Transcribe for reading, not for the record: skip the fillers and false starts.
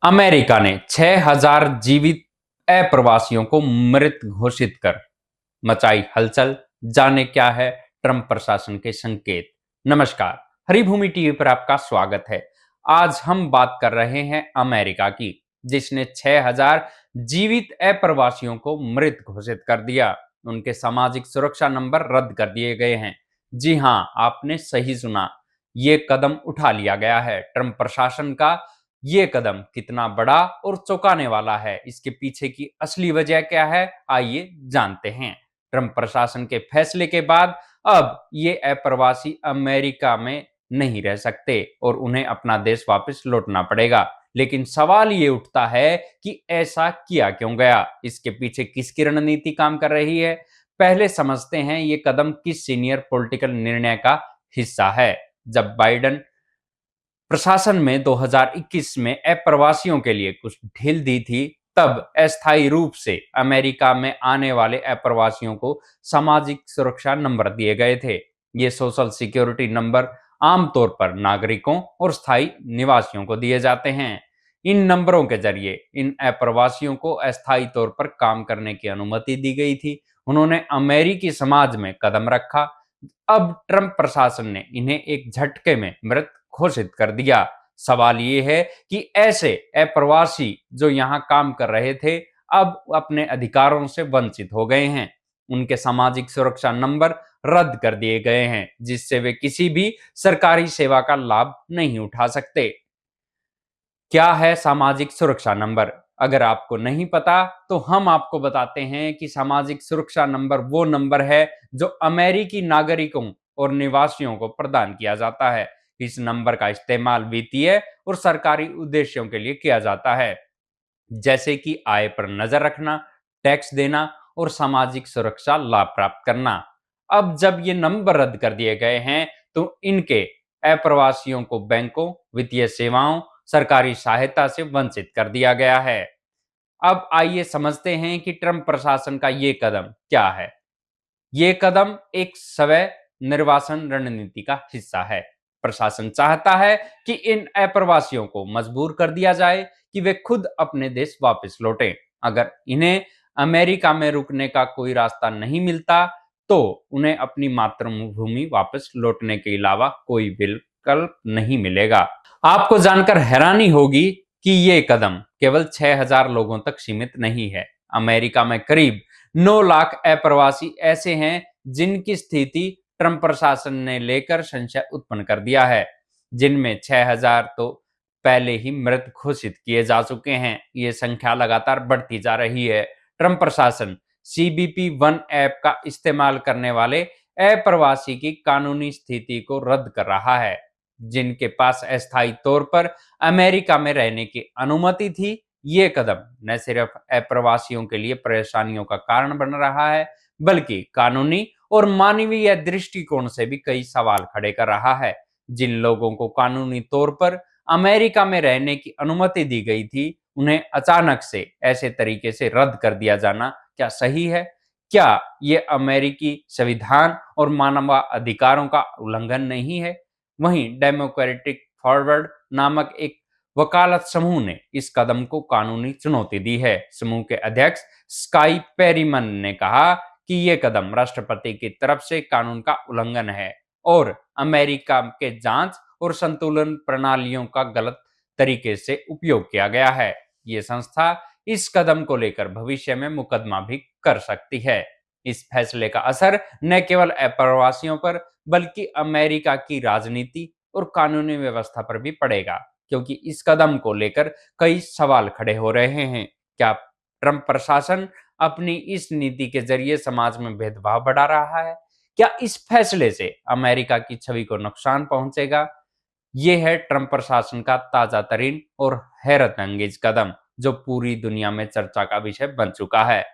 America ने 6000 जीवित अप्रवासियों को मृत घोषित कर मचाई हलचल। जाने क्या है ट्रंप प्रशासन के संकेत। नमस्कार, हरिभूमि टीवी पर आपका स्वागत है। आज हम बात कर रहे हैं अमेरिका की, जिसने 6000 जीवित अप्रवासियों को मृत घोषित कर दिया। उनके सामाजिक सुरक्षा नंबर रद्द कर दिए गए हैं। जी हां, आपने सही सुना, ये कदम उठा लिया गया है। ट्रंप प्रशासन का ये कदम कितना बड़ा और चौंकाने वाला है, इसके पीछे की असली वजह क्या है, आइए जानते हैं। ट्रंप प्रशासन के फैसले के बाद अब ये अप्रवासी अमेरिका में नहीं रह सकते और उन्हें अपना देश वापस लौटना पड़ेगा। लेकिन सवाल ये उठता है कि ऐसा किया क्यों गया, इसके पीछे किसकी रणनीति काम कर रही है। पहले समझते हैं ये कदम किस सीनियर पॉलिटिकल निर्णय का हिस्सा है। जब बाइडेन प्रशासन में 2021 में अप्रवासियों के लिए कुछ ढील दी थी, तब अस्थायी रूप से अमेरिका में आने वाले अप्रवासियों को सामाजिक सुरक्षा नंबर दिए गए थे। ये सोशल सिक्योरिटी नंबर आमतौर पर नागरिकों और स्थायी निवासियों को दिए जाते हैं। इन नंबरों के जरिए इन अप्रवासियों को अस्थायी तौर पर काम करने की अनुमति दी गई थी। उन्होंने अमेरिकी समाज में कदम रखा। अब ट्रंप प्रशासन ने इन्हें एक झटके में मृत घोषित कर दिया। सवाल ये है कि ऐसे अप्रवासी जो यहां काम कर रहे थे, अब अपने अधिकारों से वंचित हो गए हैं। उनके सामाजिक सुरक्षा नंबर रद्द कर दिए गए हैं, जिससे वे किसी भी सरकारी सेवा का लाभ नहीं उठा सकते। क्या है सामाजिक सुरक्षा नंबर? अगर आपको नहीं पता तो हम आपको बताते हैं कि सामाजिक सुरक्षा नंबर वो नंबर है जो अमेरिकी नागरिकों और निवासियों को प्रदान किया जाता है। इस नंबर का इस्तेमाल वित्तीय और सरकारी उद्देश्यों के लिए किया जाता है, जैसे कि आय पर नजर रखना, टैक्स देना और सामाजिक सुरक्षा लाभ प्राप्त करना। अब जब ये नंबर रद्द कर दिए गए हैं, तो इनके अप्रवासियों को बैंकों, वित्तीय सेवाओं, सरकारी सहायता से वंचित कर दिया गया है। अब आइए समझते हैं कि ट्रंप प्रशासन का ये कदम क्या है। ये कदम एक स्वयं निर्वासन रणनीति का हिस्सा है। प्रशासन चाहता है कि इन अप्रवासियों को मजबूर कर दिया जाए कि वे खुद अपने देश वापस लौटें। अगर इन्हें अमेरिका में रुकने का कोई रास्ता नहीं मिलता, तो उन्हें अपनी मातृभूमि वापस लौटने के अलावा कोई विकल्प नहीं मिलेगा। आपको जानकर हैरानी होगी कि ये कदम केवल 6000 लोगों तक सीमित नहीं है। अमेरिका में करीब 9 लाख अप्रवासी ऐसे हैं जिनकी स्थिति ट्रंप प्रशासन ने लेकर संशय उत्पन्न कर दिया है, जिनमें 6000 तो पहले ही मृत घोषित किए जा चुके हैं। ये संख्या लगातार बढ़ती जा रही है। ट्रंप प्रशासन सीबीपी वन ऐप का इस्तेमाल करने वाले अप्रवासी की कानूनी स्थिति को रद्द कर रहा है। जिनके पास अस्थायी तौर पर अमेरिका में रहने की अनुमति थी, ये कदम न सिर्फ अप्रवासियों के लिए परेशानियों का कारण बन रहा है, बल्कि कानूनी और मानवीय दृष्टिकोण से भी कई सवाल खड़े कर रहा है। जिन लोगों को कानूनी तौर पर अमेरिका में रहने की अनुमति दी गई थी, उन्हें अचानक से ऐसे तरीके से रद्द कर दिया जाना क्या सही है? क्या ये अमेरिकी संविधान और मानवाधिकारों का उल्लंघन नहीं है? वहीं डेमोक्रेटिक फॉरवर्ड नामक एक वकालत समूह ने इस कदम को कानूनी चुनौती दी है। समूह के अध्यक्ष स्काई पेरीमन ने कहा कि यह कदम राष्ट्रपति की तरफ से कानून का उल्लंघन है और अमेरिका के जांच और संतुलन प्रणालियों का गलत तरीके से उपयोग किया गया है। ये संस्था इस कदम को लेकर भविष्य में मुकदमा भी कर सकती है। इस फैसले का असर न केवल अप्रवासियों पर, बल्कि अमेरिका की राजनीति और कानूनी व्यवस्था पर भी पड़ेगा, क्योंकि इस कदम को लेकर कई सवाल खड़े हो रहे हैं। क्या ट्रंप प्रशासन अपनी इस नीति के जरिए समाज में भेदभाव बढ़ा रहा है? क्या इस फैसले से अमेरिका की छवि को नुकसान पहुंचेगा? ये है ट्रंप प्रशासन का ताजा तरीन और हैरत अंगेज कदम, जो पूरी दुनिया में चर्चा का विषय बन चुका है।